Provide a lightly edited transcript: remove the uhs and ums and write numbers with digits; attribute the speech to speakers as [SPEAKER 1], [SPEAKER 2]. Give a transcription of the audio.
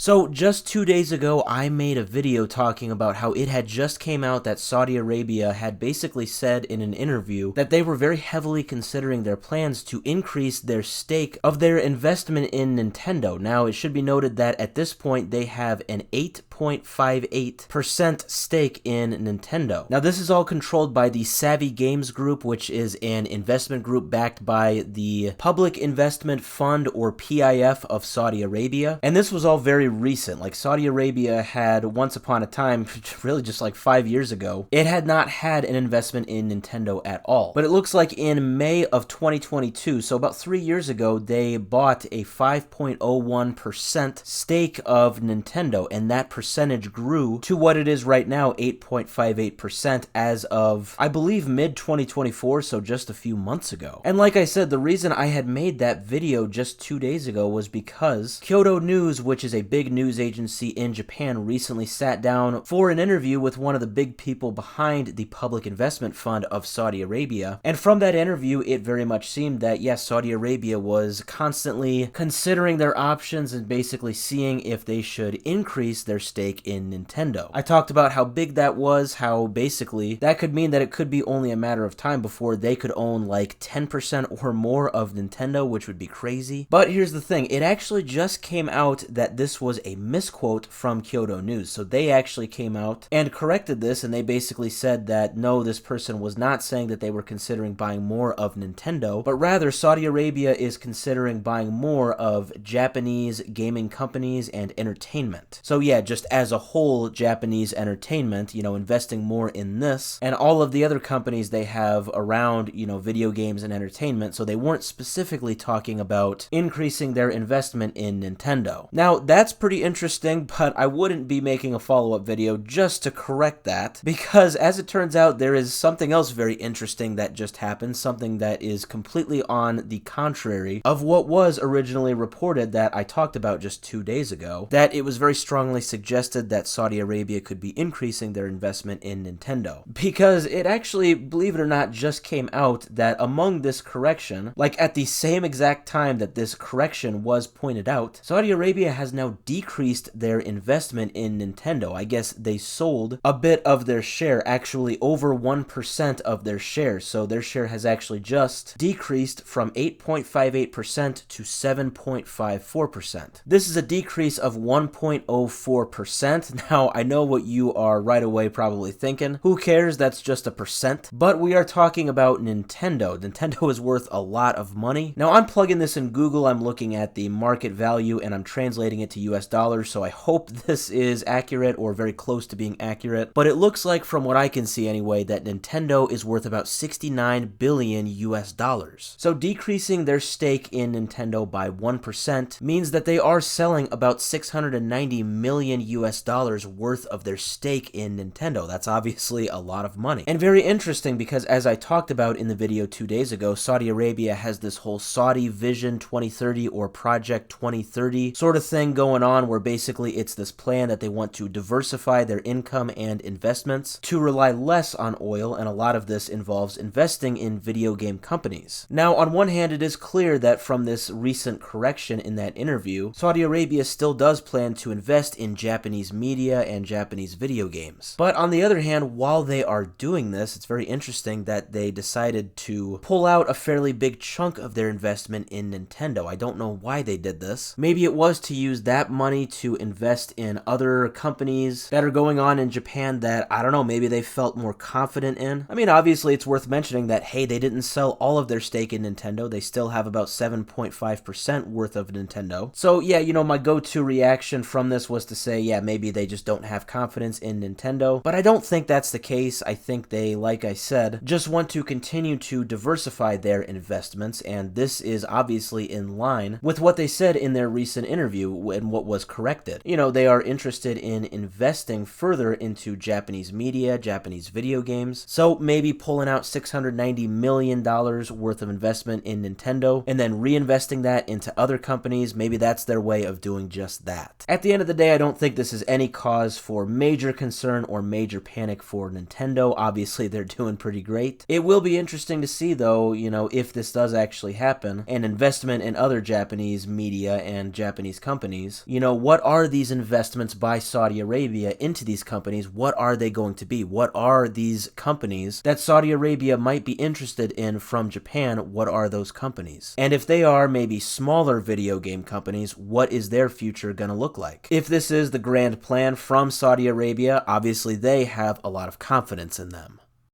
[SPEAKER 1] So just 2 days ago, I made a video talking about how it had just came out that Saudi Arabia had basically said in an interview that they were very heavily considering their plans to increase their stake of their investment in Nintendo. Now, it should be noted that at this point, they have an 8.58% stake in Nintendo. Now, this is all controlled by the Savvy Games Group, which is an investment group backed by the Public Investment Fund, or PIF, of Saudi Arabia. And this was all very recent. Like, Saudi Arabia had, once upon a time, really just like 5 years ago, it had not had an investment in Nintendo at all. But it looks like in May of 2022, so about 3 years ago, they bought a 5.01% stake of Nintendo, and that percentage grew to what it is right now, 8.58%, as of, I believe, mid-2024, so just a few months ago. And like I said, the reason I had made that video just 2 days ago was because Kyodo News, which is a big news agency in Japan, recently sat down for an interview with one of the big people behind the Public Investment Fund of Saudi Arabia. And from that interview, it very much seemed that, yes, Saudi Arabia was constantly considering their options and basically seeing if they should increase their stake in Nintendo. I talked about how big that was, how basically that could mean that it could be only a matter of time before they could own like 10% or more of Nintendo, which would be crazy. But here's the thing, it actually just came out that this was a misquote from Kyodo News. So they actually came out and corrected this, and they basically said that no, this person was not saying that they were considering buying more of Nintendo, but rather Saudi Arabia is considering buying more of Japanese gaming companies and entertainment. So yeah, just as a whole, Japanese entertainment, investing more in this and all of the other companies they have around, video games and entertainment. So they weren't specifically talking about increasing their investment in Nintendo. Now, that's pretty interesting, but I wouldn't be making a follow-up video just to correct that, because as it turns out, there is something else very interesting that just happened, something that is completely on the contrary of what was originally reported that I talked about just 2 days ago, that it was very strongly suggested that Saudi Arabia could be increasing their investment in Nintendo. Because it actually, believe it or not, just came out that among this correction, like at the same exact time that this correction was pointed out, Saudi Arabia has now decreased their investment in Nintendo. I guess they sold a bit of their share, actually over 1% of their share, so their share has actually just decreased from 8.58% to 7.54%. This is a decrease of 1.04%. Now, I know what you are right away probably thinking. Who cares? That's just a percent. But we are talking about Nintendo. Nintendo is worth a lot of money. Now, I'm plugging this in Google. I'm looking at the market value and I'm translating it to US dollars, so I hope this is accurate or very close to being accurate. But it looks like, from what I can see anyway, that Nintendo is worth about 69 billion US dollars. So decreasing their stake in Nintendo by 1% means that they are selling about 690 million US dollars worth of their stake in Nintendo. That's obviously a lot of money. And very interesting because, as I talked about in the video 2 days ago, Saudi Arabia has this whole Saudi Vision 2030 or Project 2030 sort of thing going on, where basically it's this plan that they want to diversify their income and investments to rely less on oil, and a lot of this involves investing in video game companies. Now, on one hand, it is clear that from this recent correction in that interview, Saudi Arabia still does plan to invest in Japanese media and Japanese video games. But on the other hand, while they are doing this, it's very interesting that they decided to pull out a fairly big chunk of their investment in Nintendo. I don't know why they did this. Maybe it was to use that money to invest in other companies that are going on in Japan that, I don't know, maybe they felt more confident in. I mean, obviously it's worth mentioning that, hey, they didn't sell all of their stake in Nintendo. They still have about 7.5% worth of Nintendo. So yeah, my go-to reaction from this was to say, yeah, maybe they just don't have confidence in Nintendo. But I don't think that's the case. I think they, like I said, just want to continue to diversify their investments, and this is obviously in line with what they said in their recent interview and what was corrected. They are interested in investing further into Japanese media, Japanese video games, so maybe pulling out $690 million worth of investment in Nintendo and then reinvesting that into other companies. Maybe that's their way of doing just that. At the end of the day, I don't think this is any cause for major concern or major panic for Nintendo. Obviously, they're doing pretty great. It will be interesting to see, though, if this does actually happen, and investment in other Japanese media and Japanese companies. What are these investments by Saudi Arabia into these companies? What are they going to be? What are these companies that Saudi Arabia might be interested in from Japan? What are those companies? And if they are maybe smaller video game companies, what is their future going to look like? If this is the grand plan from Saudi Arabia, obviously they have a lot of confidence in them.